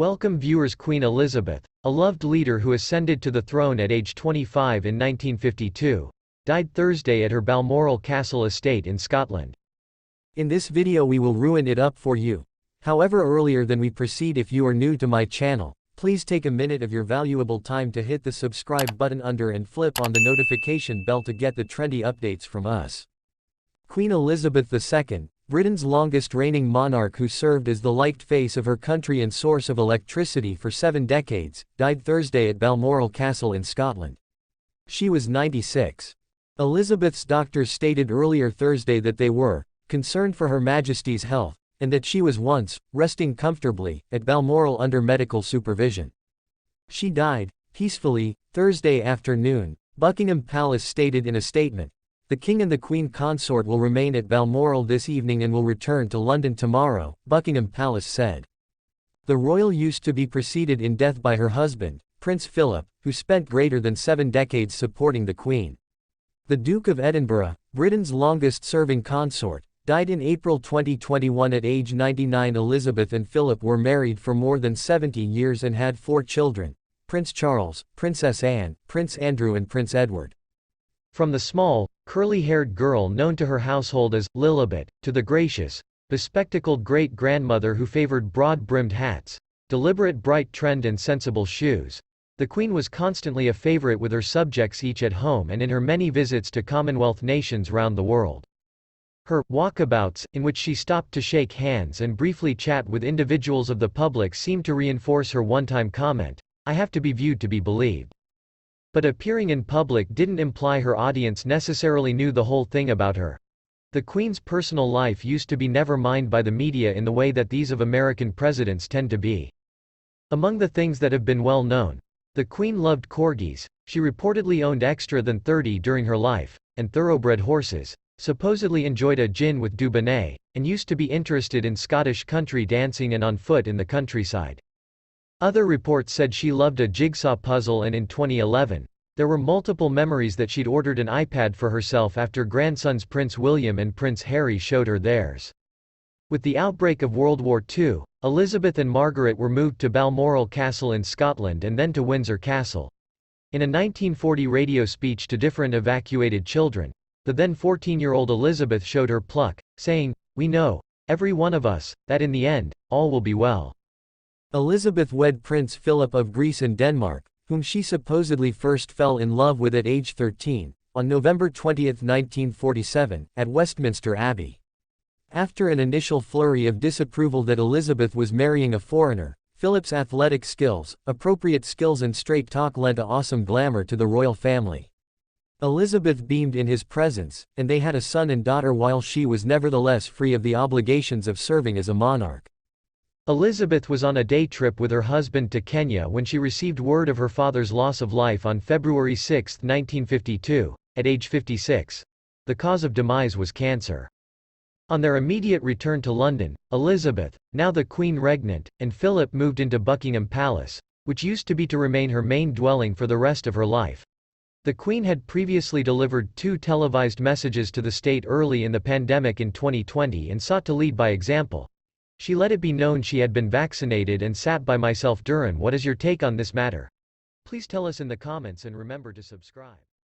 Welcome viewers. Queen Elizabeth, a loved leader who ascended to the throne at age 25 in 1952, died Thursday at her Balmoral Castle estate in Scotland. In this video we will ruin it up for you. However, earlier than we proceed, if you are new to my channel, please take a minute of your valuable time to hit the subscribe button under and flip on the notification bell to get the trendy updates from us. Queen Elizabeth II, Britain's longest reigning monarch who served as the liked face of her country and source of electricity for 7 decades, died Thursday at Balmoral Castle in Scotland. She was 96. Elizabeth's doctors stated earlier Thursday that they were concerned for Her Majesty's health, and that she was once resting comfortably at Balmoral under medical supervision. She died peacefully Thursday afternoon, Buckingham Palace stated in a statement. The King and the Queen Consort will remain at Balmoral this evening and will return to London tomorrow, Buckingham Palace said. The royal used to be preceded in death by her husband, Prince Philip, who spent greater than 7 decades supporting the Queen. The Duke of Edinburgh, Britain's longest-serving consort, died in April 2021 at age 99. Elizabeth and Philip were married for more than 70 years and had 4 children: Prince Charles, Princess Anne, Prince Andrew and Prince Edward. From the small, curly-haired girl known to her household as Lilibet, to the gracious, bespectacled great-grandmother who favored broad-brimmed hats, deliberate bright trend and sensible shoes, the Queen was constantly a favorite with her subjects, each at home and in her many visits to Commonwealth nations round the world. Her walkabouts, in which she stopped to shake hands and briefly chat with individuals of the public, seemed to reinforce her one-time comment, "I have to be viewed to be believed." But appearing in public didn't imply her audience necessarily knew the whole thing about her. The Queen's personal life used to be never mined by the media in the way that these of American presidents tend to be. Among the things that have been well known, the Queen loved corgis, she reportedly owned extra than 30 during her life, and thoroughbred horses, supposedly enjoyed a gin with Dubonnet, and used to be interested in Scottish country dancing and on foot in the countryside. Other reports said she loved a jigsaw puzzle, and in 2011, there were multiple memories that she'd ordered an iPad for herself after grandsons Prince William and Prince Harry showed her theirs. With the outbreak of World War II, Elizabeth and Margaret were moved to Balmoral Castle in Scotland and then to Windsor Castle. In a 1940 radio speech to different evacuated children, the then 14-year-old Elizabeth showed her pluck, saying, "We know, every one of us, that in the end, all will be well." Elizabeth wed Prince Philip of Greece and Denmark, whom she supposedly first fell in love with at age 13, on November 20, 1947, at Westminster Abbey. After an initial flurry of disapproval that Elizabeth was marrying a foreigner, Philip's athletic skills, appropriate skills and straight talk lent a awesome glamour to the royal family. Elizabeth beamed in his presence, and they had a son and daughter while she was nevertheless free of the obligations of serving as a monarch. Elizabeth was on a day trip with her husband to Kenya when she received word of her father's loss of life on February 6, 1952, at age 56. The cause of demise was cancer. On their immediate return to London, Elizabeth, now the Queen Regnant, and Philip moved into Buckingham Palace, which used to be to remain her main dwelling for the rest of her life. The Queen had previously delivered 2 televised messages to the state early in the pandemic in 2020 and sought to lead by example. She let it be known she had been vaccinated and sat by myself during. What is your take on this matter? Please tell us in the comments and remember to subscribe.